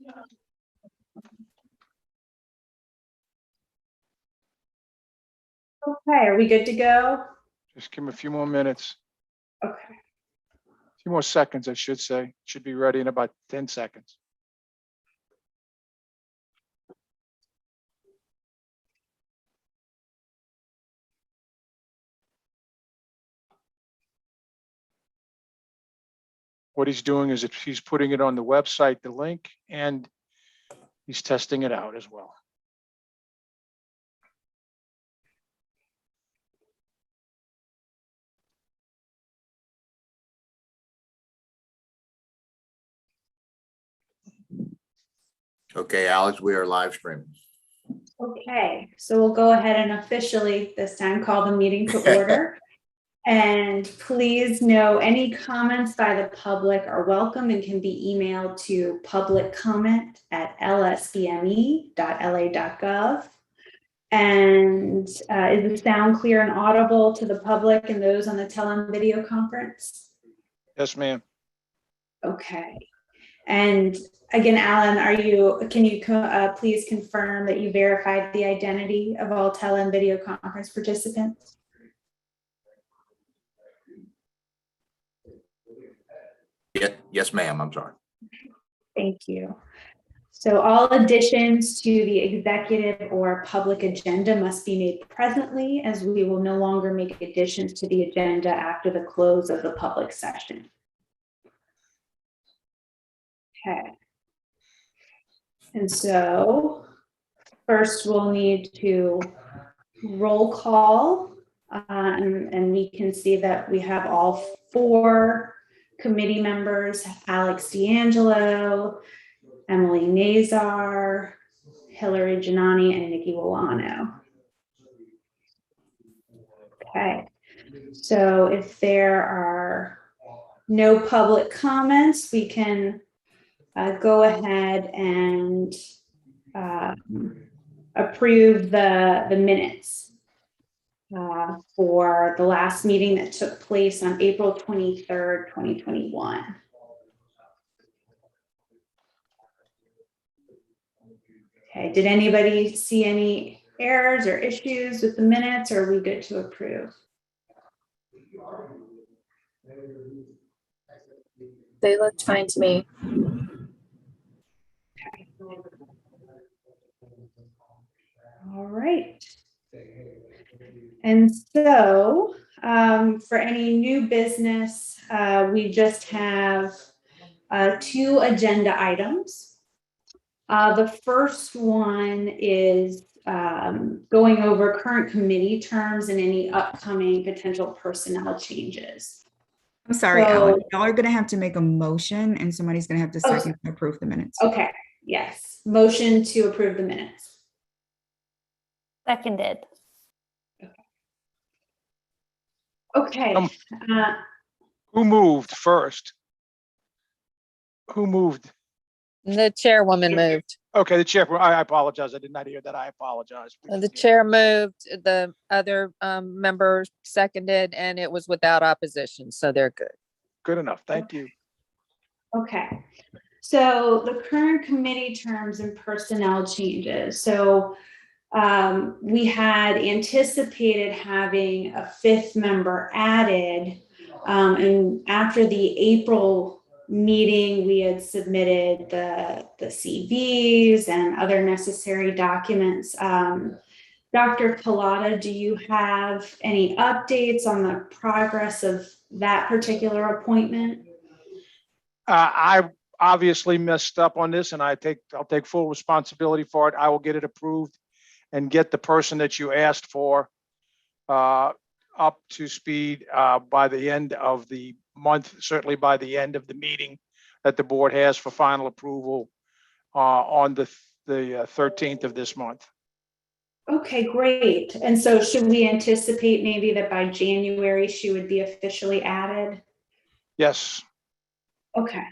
Okay, are we good to go? Just give him a few more minutes, Okay. a few more seconds, I should say. Should be ready in about 10 seconds. What he's doing is he's putting it on the website, the link, and he's testing it out as well. Okay, Alex, we are live streaming. Okay, so we'll go ahead and officially this time call the meeting to order. And please know any comments by the public are welcome and can be emailed to publiccomment@lsbme.la.gov. And is the sound clear and audible to the public and those on the tele video conference? Yes, ma'am. Okay. And again, Alan, can you please confirm that you verified the identity of all tele and video conference participants? Yes, ma'am. I'm sorry. Thank you. So all additions to the executive or public agenda must be made presently, as we will no longer make additions to the agenda after the close of the public session. Okay. And so first we'll need to roll call, and we can see that we have all 4 committee members: Alex D'Angelo, Emily Nazar, Hillary Giannani, and Nikki Wolano. Okay, so if there are no public comments, we can go ahead and approve the minutes for the last meeting that took place on April 23rd, 2021. Okay, did anybody see any errors or issues with the minutes, or are we good to approve? They looked fine to me. Okay. All right. And so for any new business, we just have 2 agenda items. The first one is going over current committee terms and any upcoming potential personnel changes. I'm sorry, So- Alan. Y'all are gonna have to make a motion and somebody's gonna have to second to approve the minutes. Okay, yes, motion to approve the minutes. Seconded. Okay. Who moved first? Who moved? The chairwoman moved. Okay, the chair. I apologize. I did not hear that. I apologize. The chair moved, the other member seconded, and it was without opposition, so they're good. Good enough. Thank you. Okay, so the current committee terms and personnel changes. So we had anticipated having a 5th member added, and after the April meeting, we had submitted the CVs and other necessary documents. Dr. Collada, do you have any updates on the progress of that particular appointment? I obviously messed up on this, and I'll take full responsibility for it. I will get it approved and get the person that you asked for up to speed by the end of the month, certainly by the end of the meeting that the board has for final approval on the 13th of this month. Okay, great. And so should we anticipate maybe that by January she would be officially added? Yes. Okay.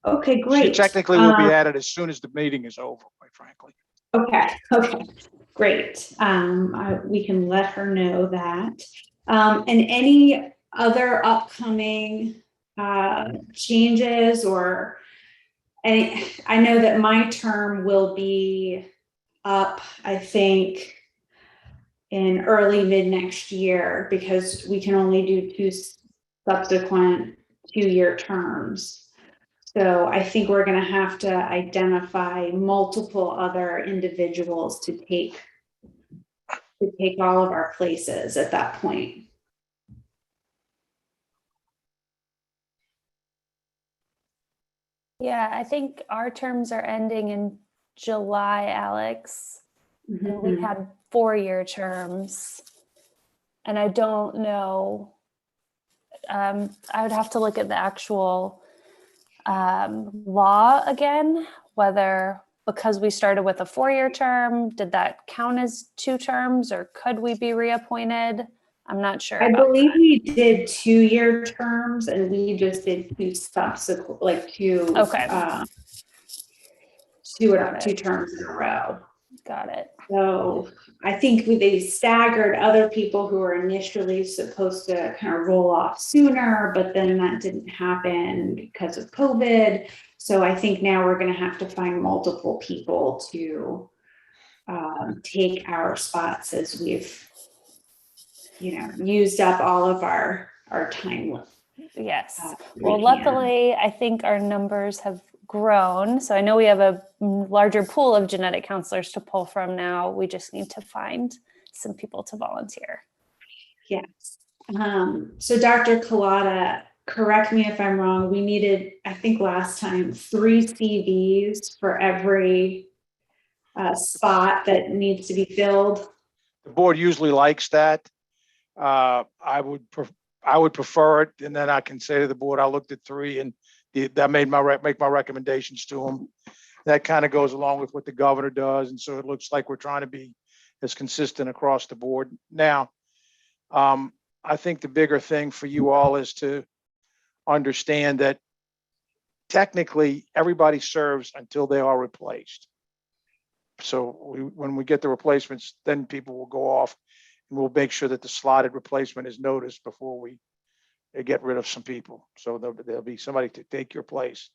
Okay, She great. technically will be added as soon as the meeting is over, quite frankly. Okay, great. We can let her know that. And any other upcoming changes or I know that my term will be up, I think, in early mid next year, because we can only do 2 subsequent 2-year terms. So I think we're gonna have to identify multiple other individuals to take all of our places at that point. Yeah, I think our terms are ending in July, Alex. And we Mhm. had 4-year terms. And I don't know, I would have to look at the actual law again, whether because we started with a 4-year term, did that count as 2 terms, or could we be reappointed? I'm not sure. I about believe we did 2-year terms, and we just did 2 subsequent, like 2. Okay. Got Two it. terms in a row. Got it. So I think they staggered other people who were initially supposed to kind of roll off sooner, but then that didn't happen because of COVID. So I think now we're going to have to find multiple people to take our spots as we've, used up all of our time. Yes. We Well, can. luckily, I think our numbers have grown. So I know we have a larger pool of genetic counselors to pull from now. We just need to find some people to volunteer. Yes. So Dr. Collada, correct me if I'm wrong, we needed, I think last time, 3 CVs for every spot that needs to be filled. The board usually likes that. I would prefer it, and then I can say to the board, I looked at 3 and that made make my recommendations to them. That kind of goes along with what the governor does, and so it looks like we're trying to be as consistent across the board. Now, I think the bigger thing for you all is to understand that technically everybody serves until they are replaced. So when we get the replacements, then people will go off, and we'll make sure that the slotted replacement is noticed before we get rid of some people. So there'll be somebody to take your place.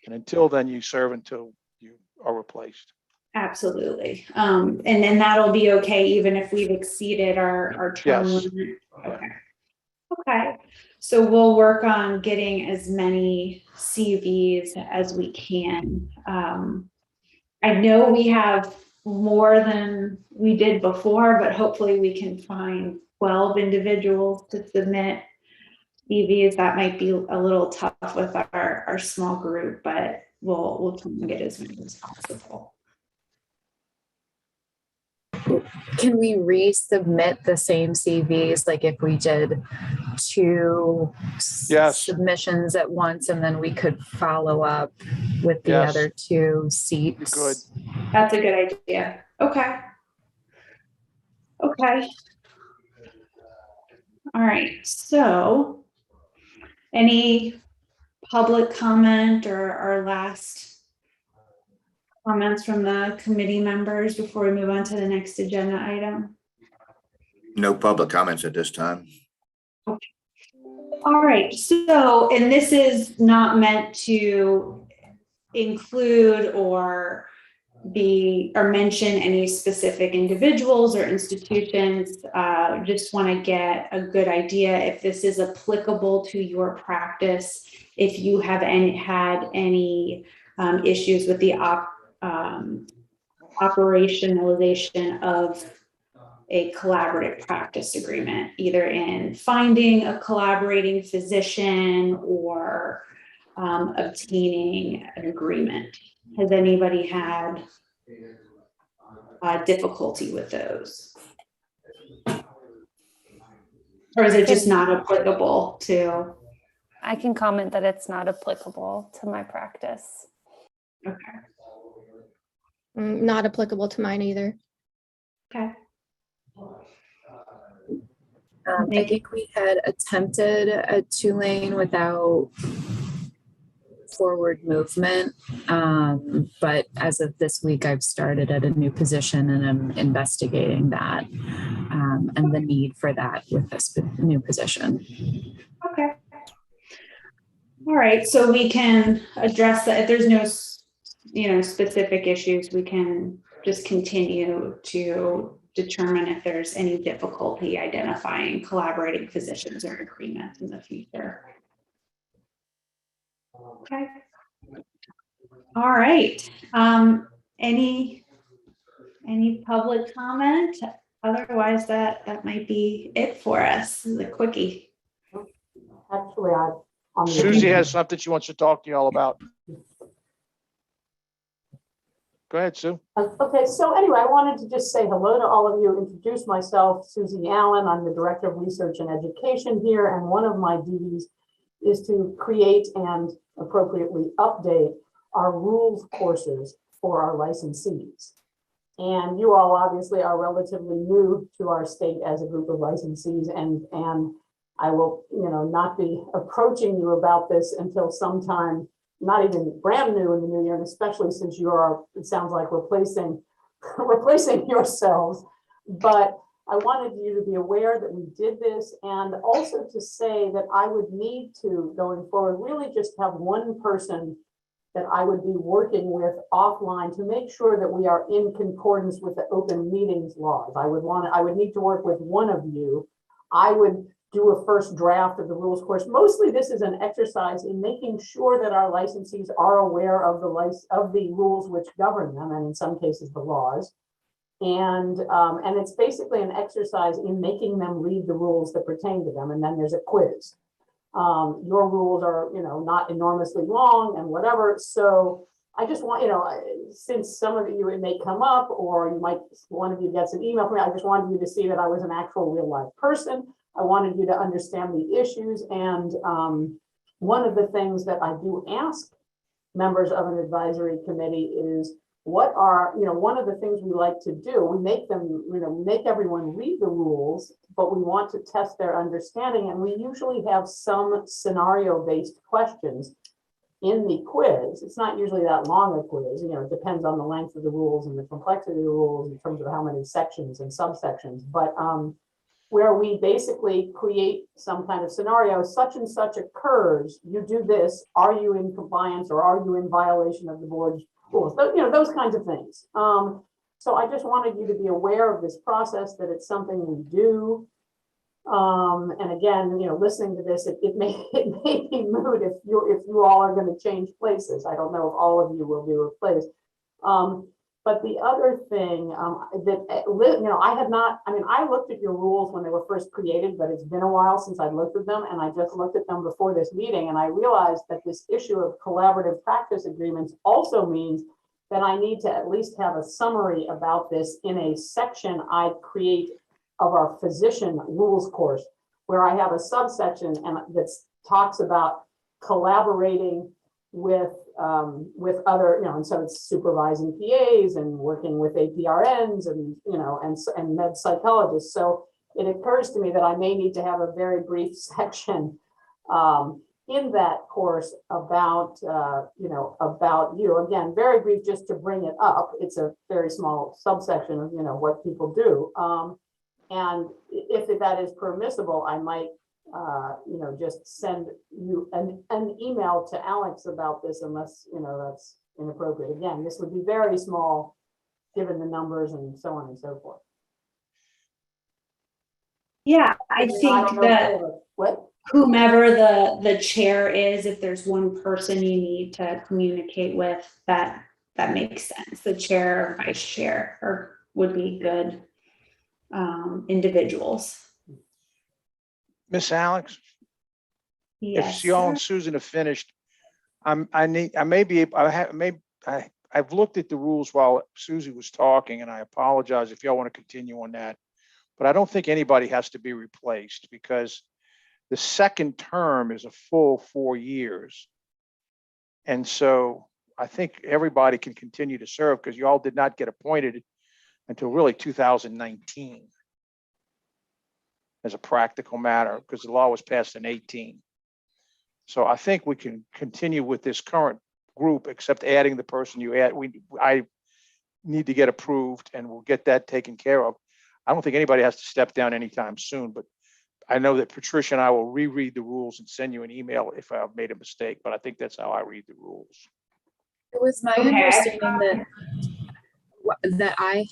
And until then, you serve until you are replaced. Absolutely. And then that'll be okay, even if we've exceeded our term Yes. limit. Okay. Okay. So we'll work on getting as many CVs as we can. I know we have more than we did before, but hopefully we can find 12 individuals to submit CVs. That might be a little tough with our small group, but we'll try and get as many as possible. Can we resubmit the same CVs? Like if we did 2 Yes. submissions at once, and then we could follow up with the Yes. other 2 seats? You could. That's a good idea. Okay. Okay. All right. So any public comment or our last comments from the committee members before we move on to the next agenda item? No public comments at this time. All right, so, and this is not meant to include or mention any specific individuals or institutions. Just want to get a good idea if this is applicable to your practice, if you have had any issues with the operationalization of a collaborative practice agreement, either in finding a collaborating physician or obtaining an agreement. Has anybody had difficulty with those? Or is it just not applicable to? I can comment that it's not applicable to my practice. Okay. Not applicable to mine either. Okay. I think we had attempted a 2-lane without forward movement. But as of this week, I've started at a new position and I'm investigating that and the need for that with this new position. Okay. All right, so we can address that. If there's no, specific issues, we can just continue to determine if there's any difficulty identifying collaborating physicians or agreements in the future. Okay. All right. Any public comment? Otherwise, that might be it for us. This is a quickie. Actually, on the Susie has something she wants to talk to you all about. Go ahead, Sue. Okay, so anyway, I wanted to just say hello to all of you, introduce myself, Susie Allen. I'm the Director of Research and Education here, and one of my duties is to create and appropriately update our rules courses for our licensees. And you all obviously are relatively new to our state as a group of licensees, and I will, not be approaching you about this until sometime, not even brand new in the new year, and especially since you are, it sounds like replacing yourselves. But I wanted you to be aware that we did this, and also to say that I would need to, going forward, really just have one person that I would be working with offline to make sure that we are in concordance with the open meetings laws. I would need to work with one of you. I would do a first draft of the rules course. Mostly this is an exercise in making sure that our licensees are aware of the rules which govern them, and in some cases the laws. And it's basically an exercise in making them read the rules that pertain to them, and then there's a quiz. Your rules are, not enormously long and whatever. So I just want, since some of you, it may come up, or one of you gets an email from me, I just wanted you to see that I was an actual real life person. I wanted you to understand the issues. And one of the things that I do ask members of an advisory committee is, what are, one of the things we like to do, we make them, make everyone read the rules, but we want to test their understanding. And we usually have some scenario-based questions in the quiz. It's not usually that long a quiz, it depends on the length of the rules and the complexity of the rules in terms of how many sections and subsections. But where we basically create some kind of scenario, such and such occurs, you do this, are you in compliance or are you in violation of the board's rules? Those kinds of things. So I just wanted you to be aware of this process, that it's something we do. And again, listening to this, it may be moot if you all are going to change places. I don't know if all of you will be replaced. But the other thing I looked at your rules when they were first created, but it's been a while since I looked at them, and I just looked at them before this meeting, and I realized that this issue of collaborative practice agreements also means that I need to at least have a summary about this in a section I create of our physician rules course, where I have a subsection that talks about collaborating with other, and so it's supervising PAs and working with APRNs and med psychologists. So it occurs to me that I may need to have a very brief section in that course about you. Again, very brief, just to bring it up. It's a very small subsection of what people do. And if that is permissible, I might just send you an email to Alex about this, unless, that's inappropriate. Again, this would be very small, given the numbers and so on and so forth. Yeah, I think that whomever the chair is, if there's one person you need to communicate with, that makes sense. The chair or vice chair would be good individuals. Miss Alex, Yes. if y'all and Susan have finished, I've looked at the rules while Susie was talking, and I apologize if y'all want to continue on that. But I don't think anybody has to be replaced, because the second term is a full 4 years. And so I think everybody can continue to serve, because you all did not get appointed until really 2019. As a practical matter, because the law was passed in 2018. So I think we can continue with this current group, except adding the person you add. I need to get approved, and we'll get that taken care of. I don't think anybody has to step down anytime soon, but I know that Patricia and I will reread the rules and send you an email if I've made a mistake, but I think that's how I read the rules. It was my Okay. understanding that I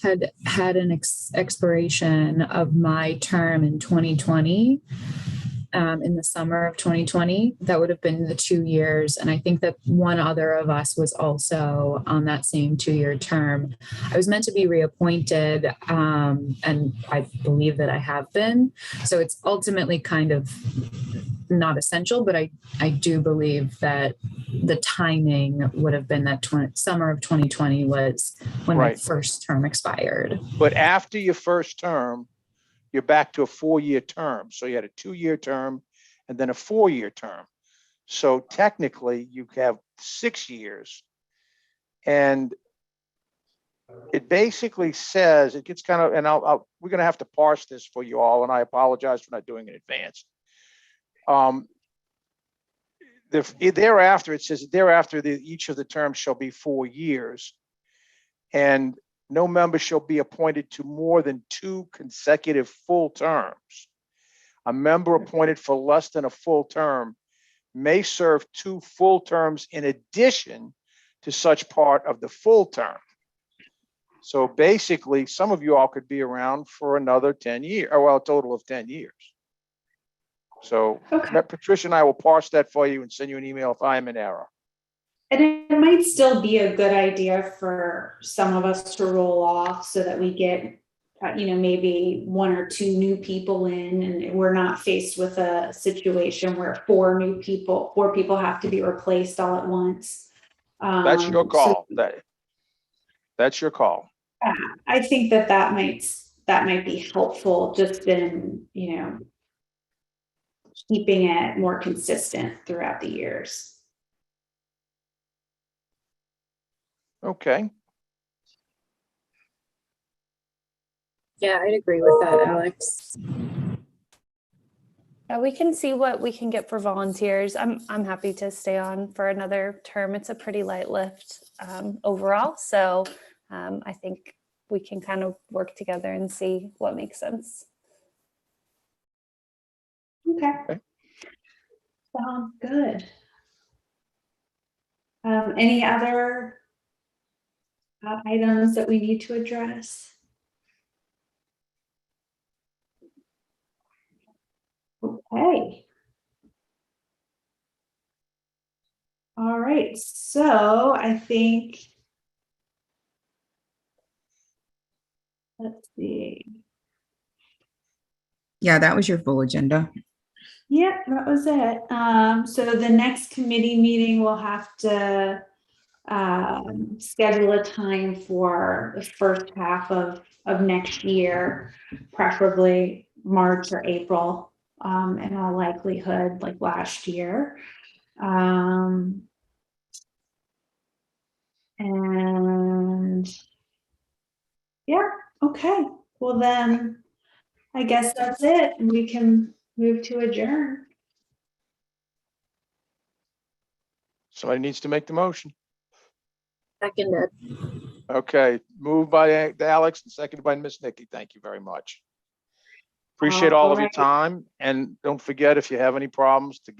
had an expiration of my term in 2020, in the summer of 2020. That would have been the 2 years. And I think that one other of us was also on that same 2-year term. I was meant to be reappointed, and I believe that I have been. So it's ultimately kind of not essential, but I do believe that the timing would have been that summer of 2020 was when my Right. first term expired. But after your first term, you're back to a 4-year term. So you had a 2-year term and then a 4-year term. So technically you have 6 years. And it basically says, it gets kind of, and we're going to have to parse this for you all, and I apologize for not doing it in advance. Thereafter, it says thereafter, each of the terms shall be 4 years. And no member shall be appointed to more than 2 consecutive full terms. A member appointed for less than a full term may serve 2 full terms in addition to such part of the full term. So basically, some of you all could be around for another 10 years, or well, a total of 10 years. So Okay. Patricia and I will parse that for you and send you an email if I am in error. And it might still be a good idea for some of us to roll off so that we get, maybe 1 or 2 new people in, and we're not faced with a situation where 4 people have to be replaced all at once. That's your So call. That's your call. I think that might be helpful just in, keeping it more consistent throughout the years. Okay. Yeah, I'd agree with that, Alex. Yeah, we can see what we can get for volunteers. I'm happy to stay on for another term. It's a pretty light lift overall. So I think we can kind of work together and see what makes sense. Okay. Sounds good. Any other items that we need to address? Okay. All right, so I think, let's see. Yeah, that was your full agenda. Yeah, that was it. So the next committee meeting, we'll have to schedule a time for the first half of next year, preferably March or April, in all likelihood, like last year. And yeah, okay. Well then, I guess that's it. And we can move to adjourn. Somebody needs to make the motion. Seconded. Okay, moved by Alex and seconded by Miss Nikki. Thank you very much. Appreciate all of your Alright. time. And don't forget, if you have any problems, to